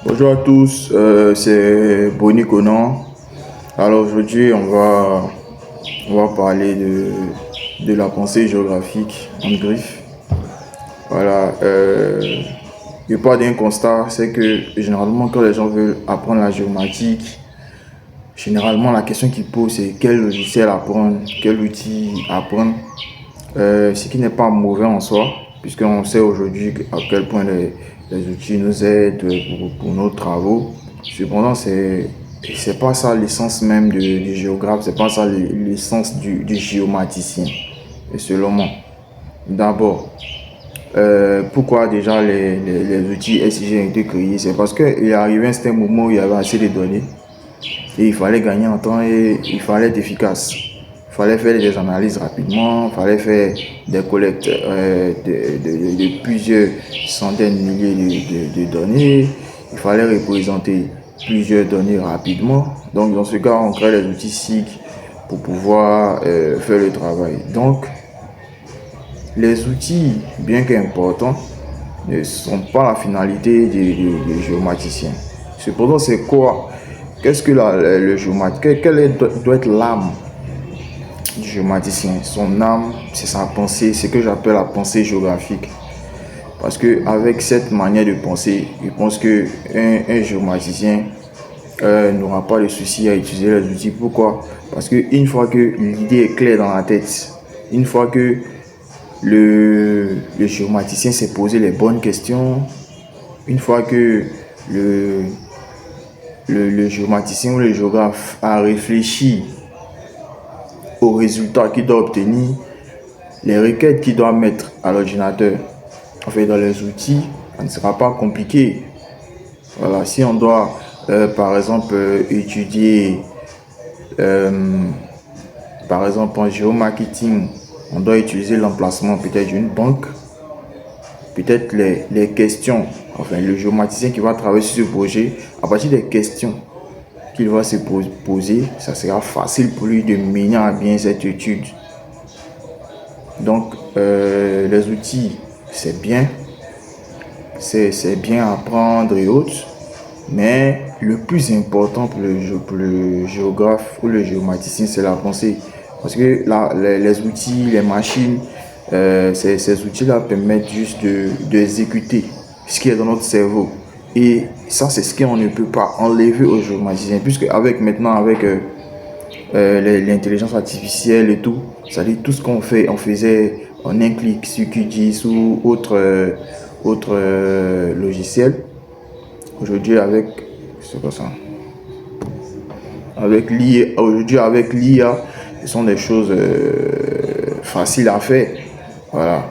Bonjour à tous, c'est Boni Conan. Alors aujourd'hui, on va parler de la pensée géographique en griffe. Voilà, je pars d'un constat, c'est que généralement quand les gens veulent apprendre la géomatique, généralement la question qu'ils posent c'est quel logiciel apprendre, quel outil apprendre, ce qui n'est pas mauvais en soi, puisqu'on sait aujourd'hui à quel point les outils nous aident pour nos travaux. Cependant, c'est pas ça l'essence même du géographe, c'est pas ça l'essence du géomaticien. Et selon moi, d'abord, pourquoi déjà les outils SIG ont été créés? C'est parce qu'il est arrivé un certain moment où il y avait assez de données et il fallait gagner en temps et il fallait être efficace. Il fallait faire des analyses rapidement, il fallait faire des collectes de plusieurs centaines de milliers de données, il fallait représenter plusieurs données rapidement. Donc dans ce cas, on crée les outils SIG pour pouvoir faire le travail. Donc les outils, bien qu'importants, ne sont pas la finalité des géomaticiens. Cependant, c'est quoi? Qu'est-ce que le géomaticien? Doit être l'âme du géomaticien? Son âme, c'est sa pensée, ce que j'appelle la pensée géographique. Parce que avec cette manière de penser, je pense que un géomaticien n'aura pas de souci à utiliser les outils. Pourquoi? Parce qu'une fois que l'idée est claire dans la tête, une fois que le géomaticien s'est posé les bonnes questions, une fois que le géomaticien ou le géographe a réfléchi aux résultats qu'il doit obtenir, les requêtes qu'il doit mettre à l'ordinateur, en fait dans les outils, ça ne sera pas compliqué. Voilà, si on doit par exemple étudier par exemple en géomarketing, on doit utiliser l'emplacement peut-être d'une banque, peut-être les questions, enfin le géomaticien qui va travailler sur ce projet, à partir des questions qu'il va se poser, ça sera facile pour lui de mener à bien cette étude. Donc les outils, c'est bien à apprendre et autres, mais le plus important pour le géographe ou le géomaticien, c'est la pensée. Parce que les outils, les machines, ces outils-là permettent juste d'exécuter ce qui est dans notre cerveau. Et ça, c'est ce qu'on ne peut pas enlever au géomaticien. Puisque maintenant, avec l'intelligence artificielle et tout, ça dit tout ce qu'on fait, on faisait en un clic sur QGIS ou autre logiciel. Aujourd'hui, c'est quoi ça? Avec l'IA, ce sont des choses faciles à faire. Voilà.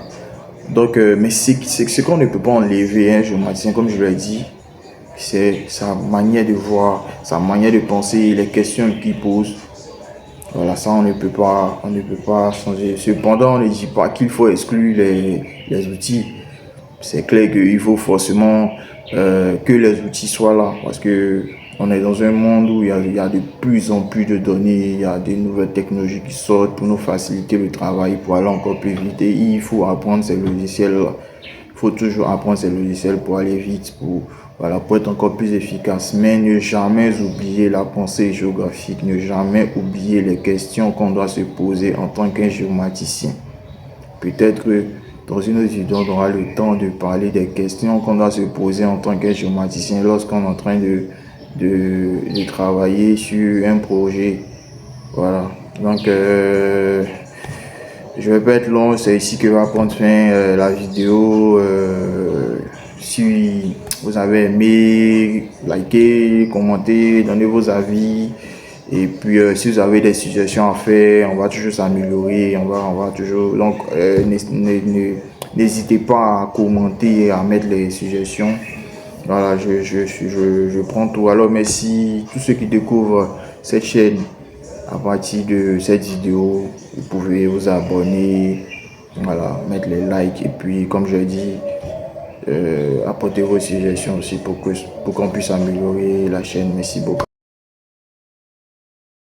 Donc, mais ce qu'on ne peut pas enlever, un géomaticien, comme je l'ai dit, c'est sa manière de voir, sa manière de penser, les questions qu'il pose. Voilà, ça on ne peut pas changer. Cependant, on ne dit pas qu'il faut exclure les outils. C'est clair qu'il faut forcément que les outils soient là, parce que on est dans un monde où il y a de plus en plus de données, il y a des nouvelles technologies qui sortent pour nous faciliter le travail, pour aller encore plus vite. Et il faut apprendre ces logiciels-là. Il faut toujours apprendre ces logiciels pour aller vite, pour être encore plus efficace. Mais ne jamais oublier la pensée géographique, ne jamais oublier les questions qu'on doit se poser en tant qu'un géomaticien. Peut-être que dans une autre vidéo, on aura le temps de parler des questions qu'on doit se poser en tant que géomaticien lorsqu'on est en train de travailler sur un projet. Voilà. Donc, je vais pas être long, c'est ici que va prendre fin la vidéo. Si vous avez aimé, likez, commentez, donnez vos avis. Et puis, si vous avez des suggestions à faire, on va toujours s'améliorer. On va toujours. Donc, n'hésitez pas à commenter, à mettre les suggestions. Voilà, je prends tout. Alors, merci tous ceux qui découvrent cette chaîne à partir de cette vidéo. Vous pouvez vous abonner, voilà, mettre les likes. Et puis, comme je dis, apportez vos suggestions aussi pour qu'on puisse améliorer la chaîne. Merci beaucoup.